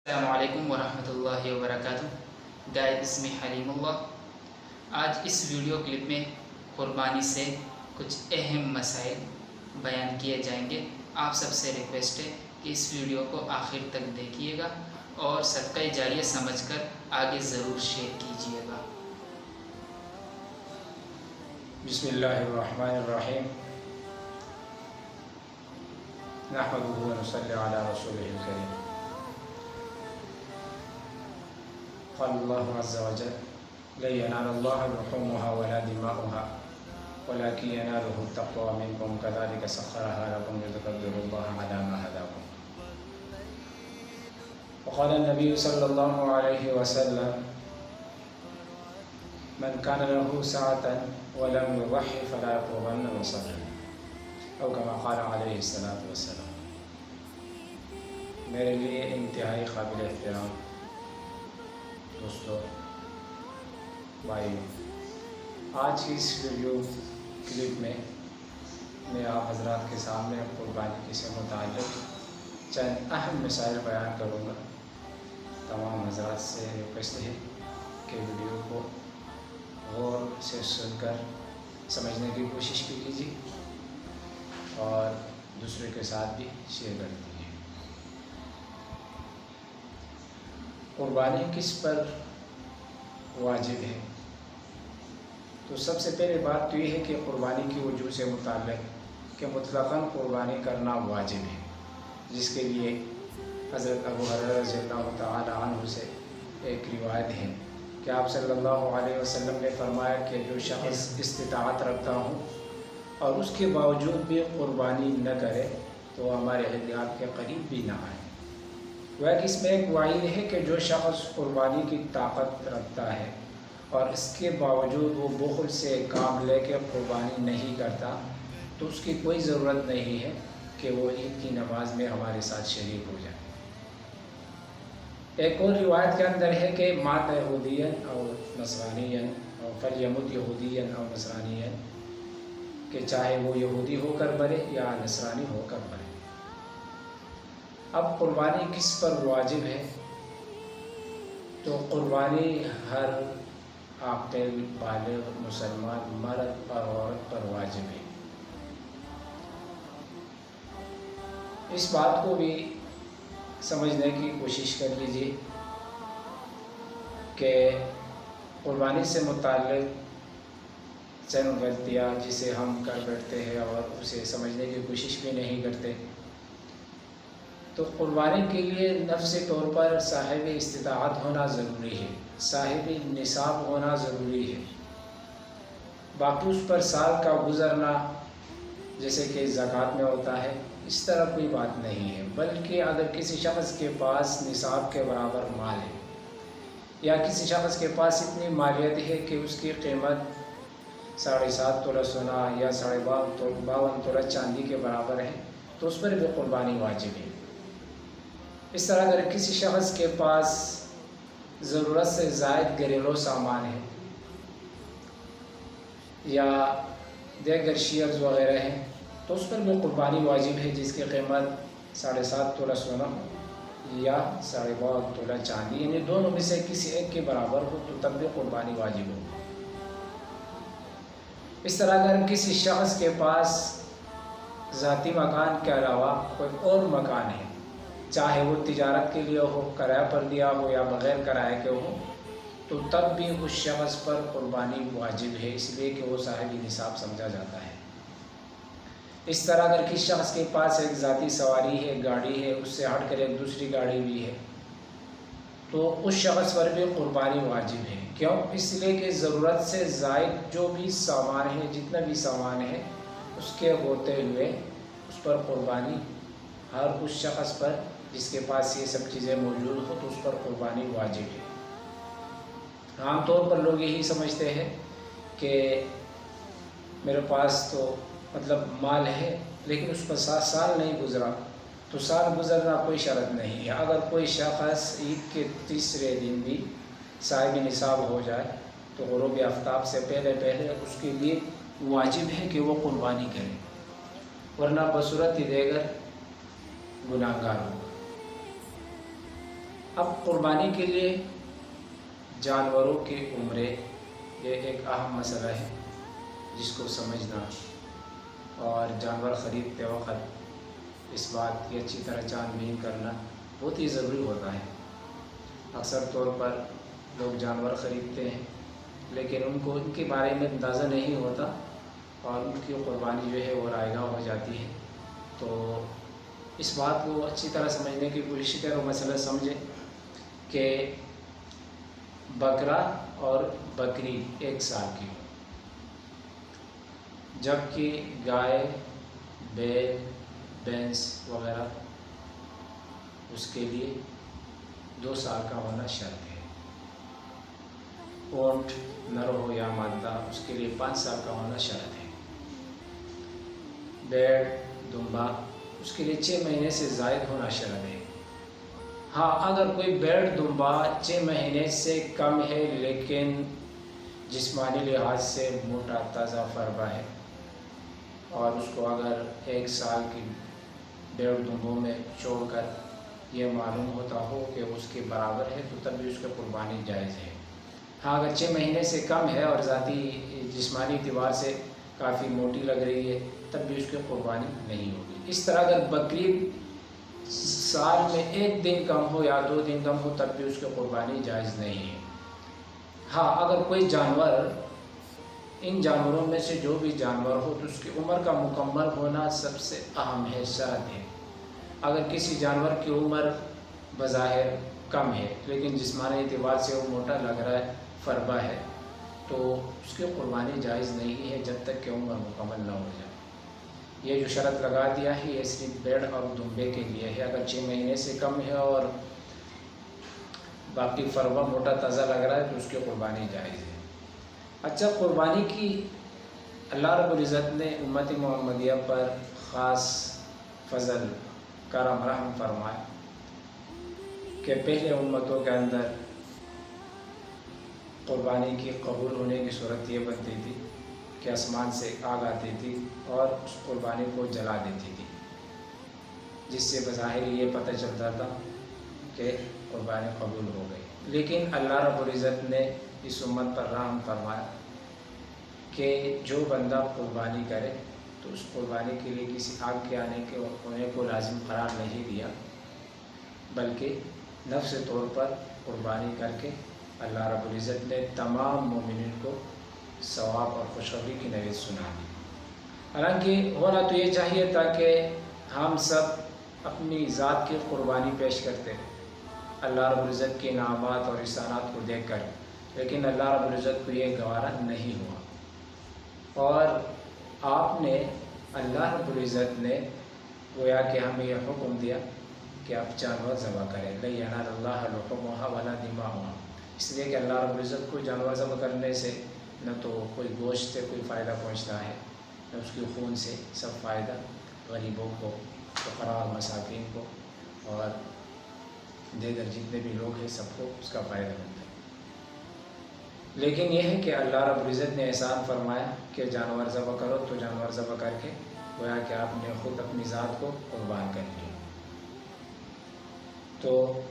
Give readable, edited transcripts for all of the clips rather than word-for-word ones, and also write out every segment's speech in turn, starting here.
السلام علیکم ورحمۃ اللہ وبرکاتہ۔ گائیڈ اسمی حلیم اللہ۔ آج اس ویڈیو کلپ میں قربانی سے کچھ اہم مسائل بیان کیے جائیں گے۔ آپ سب سے ریکویسٹ ہے کہ اس ویڈیو کو آخر تک دیکھیے گا اور صدقہ جاریہ سمجھ کر آگے ضرور شیئر کیجیے گا۔ بسم اللہ الرحمن الرحیم، نحمدہ ونصلی علی رسولہ الکریم۔ قال اللہ عز وجل: لن ينال الله لحومها ولا دماؤها ولكن يناله التقوى منكم كذلك سخرها لكم لتكبروا الله على ما هداكم۔ وقال النبي صلی اللہ علیہ وسلم: من كان له سعة ولم يضحي فلا يقربن مصلى، او كما قال علیہ الصلوۃ والسلام۔ میرے لیے انتہائی قابل احترام دوستو، بھائیو، آج کی اس ویڈیو کلپ میں آپ حضرات کے سامنے قربانی سے متعلق چند اہم مسائل بیان کروں گا۔ تمام حضرات سے ریکویسٹ ہے کہ ویڈیو کو غور سے سن کر سمجھنے کی کوشش بھی کیجیے اور دوسرے کے ساتھ بھی شیئر کر دیجیے۔ قربانی کس پر واجب ہے؟ تو سب سے پہلے بات تو یہ ہے کہ قربانی کی وجوہ سے متعلق کہ مطلقاً قربانی کرنا واجب ہے، جس کے لیے حضرت ابو ہریرہ رضی اللہ تعالی عنہ سے ایک روایت ہے کہ آپ صلی اللہ علیہ وسلم نے فرمایا کہ جو شخص استطاعت رکھتا ہوں اور اس کے باوجود بھی قربانی نہ کرے تو ہمارے احتیاط کے قریب بھی نہ آئے۔ وہ اس میں ایک وعید ہے کہ جو شخص قربانی کی طاقت رکھتا ہے اور اس کے باوجود وہ بخل سے کام لے کے قربانی نہیں کرتا تو اس کی کوئی ضرورت نہیں ہے کہ وہ عید کی نماز میں ہمارے ساتھ شریک ہو جائے۔ ایک اور روایت کے اندر ہے کہ مات یہودین اور نصرانین اور فلیمت یہودین اور نصرانین، کہ چاہے وہ یہودی ہو کر مرے یا نصرانی ہو کر مرے۔ اب قربانی کس پر واجب ہے؟ تو قربانی ہر عاقل بالغ مسلمان مرد اور عورت پر واجب ہے۔ اس بات کو بھی سمجھنے کی کوشش کر لیجیے کہ قربانی سے متعلق چند غلطیاں جسے ہم کر بیٹھتے ہیں اور اسے سمجھنے کی کوشش بھی نہیں کرتے۔ تو قربانی کے لیے نفسی طور پر صاحب استطاعت ہونا ضروری ہے، صاحب نصاب ہونا ضروری ہے۔ باقی اس پر سال کا گزرنا جیسے کہ زکوٰۃ میں ہوتا ہے، اس طرح کوئی بات نہیں ہے، بلکہ اگر کسی شخص کے پاس نصاب کے برابر مال ہے یا کسی شخص کے پاس اتنی مالیت ہے کہ اس کی قیمت 7.5 تولہ سونا یا 52 تولہ چاندی کے برابر ہے تو اس پر بھی قربانی واجب ہے۔ اس طرح اگر کسی شخص کے پاس ضرورت سے زائد گھریلو سامان ہے یا دیگر شیئرز وغیرہ ہیں تو اس پر بھی قربانی واجب ہے، جس کی قیمت 7.5 تولہ سونا یا 52 تولہ چاندی، یعنی دونوں میں سے کسی ایک کے برابر ہو تو تب بھی قربانی واجب ہو۔ اس طرح اگر کسی شخص کے پاس ذاتی مکان کے علاوہ کوئی اور مکان ہے، چاہے وہ تجارت کے لیے ہو، کرایہ پر دیا ہو یا بغیر کرایہ کے ہو، تو تب بھی اس شخص پر قربانی واجب ہے، اس لیے کہ وہ صاحب نصاب سمجھا جاتا ہے۔ اس طرح اگر کسی شخص کے پاس ایک ذاتی سواری ہے، گاڑی ہے، اس سے ہٹ کر ایک دوسری گاڑی بھی ہے تو اس شخص پر بھی قربانی واجب ہے۔ کیوں؟ اس لیے کہ ضرورت سے زائد جو بھی سامان ہے، جتنا بھی سامان ہے، اس کے ہوتے ہوئے اس پر قربانی ہر اس شخص پر جس کے پاس یہ سب چیزیں موجود ہو تو اس پر قربانی واجب ہے۔ عام طور پر لوگ یہی سمجھتے ہیں کہ میرے پاس تو مال ہے لیکن اس پر 7 سال نہیں گزرا، تو سال گزرنا کوئی شرط نہیں ہے۔ اگر کوئی شخص عید کے تیسرے دن بھی صاحب نصاب ہو جائے تو غروب آفتاب سے پہلے اس کے لیے واجب ہے کہ وہ قربانی کرے، ورنہ بصورت دیگر گناہگار ہوگا۔ اب قربانی کے لیے جانوروں کی عمریں یہ ایک اہم مسئلہ ہے جس کو سمجھنا اور جانور خریدتے وقت اس بات کی اچھی طرح جان بین کرنا بہت ہی ضروری ہوتا ہے۔ اکثر طور پر لوگ جانور خریدتے ہیں لیکن ان کو ان کے بارے میں اندازہ نہیں ہوتا اور ان کی قربانی جو ہے وہ رائے گاہ ہو جاتی ہے۔ تو اس بات کو اچھی طرح سمجھنے کی کوشش کریں اور مسئلہ سمجھیں کہ بکرا اور بکری ایک سال کی ہو، جبکہ گائے، بیل، بھینس وغیرہ اس کے لیے 2 سال کا ہونا شرط ہے۔ اونٹ نر ہو یا مادہ اس کے لیے 5 سال کا ہونا شرط ہے۔ بیڑ، دمبا اس کے لیے 6 مہینے سے زائد ہونا شرط ہے۔ ہاں، اگر کوئی بیڑ دمبا 6 مہینے سے کم ہے لیکن جسمانی لحاظ سے موٹا تازہ فربا ہے اور اس کو اگر 1 سال کی بیڑ دمبوں میں چھوڑ کر یہ معلوم ہوتا ہو کہ اس کے برابر ہے تو تب بھی اس کی قربانی جائز ہے۔ ہاں، اگر 6 مہینے سے کم ہے اور ذاتی جسمانی اعتبار سے کافی موٹی لگ رہی ہے تب بھی اس کی قربانی نہیں ہوگی۔ اس طرح اگر بکری سال میں 1 دن کم ہو یا 2 دن کم ہو تب بھی اس کی قربانی جائز نہیں ہے۔ ہاں، اگر کوئی جانور ان جانوروں میں سے جو بھی جانور ہو تو اس کی عمر کا مکمل ہونا سب سے اہم ہے، شرط ہے۔ اگر کسی جانور کی عمر بظاہر کم ہے لیکن جسمانی اعتبار سے وہ موٹا لگ رہا ہے، فربا ہے، تو اس کی قربانی جائز نہیں ہے جب تک کہ عمر مکمل نہ ہو جائے۔ یہ جو شرط لگا دیا ہے یہ صرف بیڑ اور دمبے کے لیے ہے۔ اگر 6 مہینے سے کم ہے اور باقی فربا موٹا تازہ لگ رہا ہے تو اس کی قربانی جائز ہے۔ اچھا، قربانی کی اللہ رب العزت نے امت محمدیہ پر خاص فضل کرم رحم فرمایا کہ پہلے امتوں کے اندر قربانی کی قبول ہونے کی صورت یہ بنتی تھی کہ آسمان سے آگ آتی تھی اور اس قربانی کو جلا دیتی تھی، جس سے بظاہر یہ پتہ چلتا تھا کہ قربانی قبول ہو گئی۔ لیکن اللہ رب العزت نے اس امت پر رحم فرمایا کہ جو بندہ قربانی کرے تو اس قربانی کے لیے کسی آگ کے ہونے کو لازم قرار نہیں دیا، بلکہ نفس طور پر قربانی کر کے اللہ رب العزت نے تمام مومنین کو ثواب اور خوشخبری کی نوید سنا دی۔ حالانکہ ہونا تو یہ چاہیے تھا کہ ہم سب اپنی ذات کی قربانی پیش کرتے اللہ رب العزت کے انعامات اور احسانات کو دیکھ کر، لیکن اللہ رب العزت کو یہ گوارا نہیں ہوا اور آپ نے اللہ رب العزت نے گویا کہ ہمیں یہ حکم دیا کہ آپ جانور ذبح کریں، لَن يَنَالَ اللَّهَ لُحُومُهَا وَلَا دِمَاؤُهَا، اس لیے کہ اللہ رب العزت کو جانور ذبح کرنے سے نہ تو کوئی گوشت سے کوئی فائدہ پہنچتا ہے نہ اس کے خون سے سب فائدہ غریبوں کو، فقراء اور مساکین کو اور دیگر جتنے بھی لوگ ہیں سب کو اس کا فائدہ ملتا ہے۔ لیکن یہ ہے کہ اللہ رب العزت نے احسان فرمایا کہ جانور ذبح کرو تو جانور ذبح کر کے گویا کہ آپ نے خود اپنی ذات کو قربان کر لیا۔ تو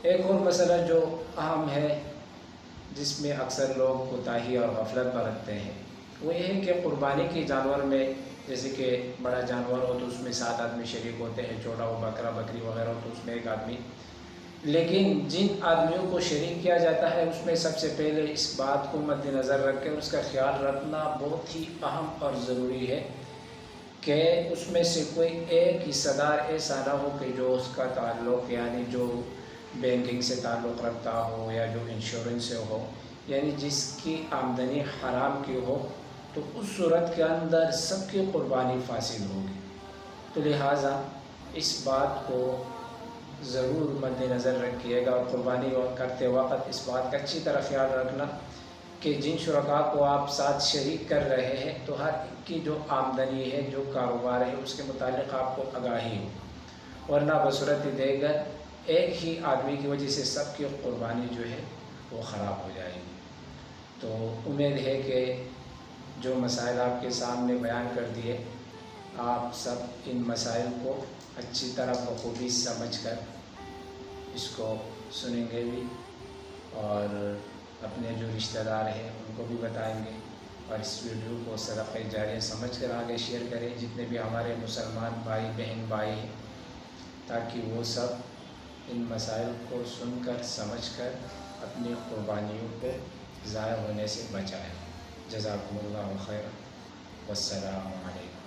ایک اور مسئلہ جو اہم ہے جس میں اکثر لوگ کوتاہی اور غفلت برتتے ہیں وہ یہ ہے کہ قربانی کے جانور میں جیسے کہ بڑا جانور ہو تو اس میں 7 آدمی شریک ہوتے ہیں، چھوٹا ہو بکرا بکری وغیرہ ہو تو اس میں 1 آدمی، لیکن جن آدمیوں کو شریک کیا جاتا ہے اس میں سب سے پہلے اس بات کو مد نظر رکھ کے اس کا خیال رکھنا بہت ہی اہم اور ضروری ہے کہ اس میں سے کوئی ایک حصہ دار ایسا نہ ہو کہ جو اس کا تعلق یعنی جو بینکنگ سے تعلق رکھتا ہو یا جو انشورنس سے ہو، یعنی جس کی آمدنی حرام کی ہو، تو اس صورت کے اندر سب کی قربانی فاسد ہوگی۔ تو لہٰذا اس بات کو ضرور مد نظر رکھیے گا اور قربانی کرتے وقت اس بات کا اچھی طرح خیال رکھنا کہ جن شرکاء کو آپ ساتھ شریک کر رہے ہیں تو ہر ایک کی جو آمدنی ہے، جو کاروبار ہے، اس کے متعلق آپ کو آگاہی ہو، ورنہ بصورت دیگر ایک ہی آدمی کی وجہ سے سب کی قربانی جو ہے وہ خراب ہو جائے گی۔ تو امید ہے کہ جو مسائل آپ کے سامنے بیان کر دیے آپ سب ان مسائل کو اچھی طرح بخوبی سمجھ کر اس کو سنیں گے بھی اور اپنے جو رشتہ دار ہیں ان کو بھی بتائیں گے، اور اس ویڈیو کو صدقہ جاریہ سمجھ کر آگے شیئر کریں جتنے بھی ہمارے مسلمان بھائی بہن ہیں، تاکہ وہ سب ان مسائل کو سن کر سمجھ کر اپنی قربانیوں کو ضائع ہونے سے بچائیں۔ جزاکم اللہ خیر، والسلام علیکم۔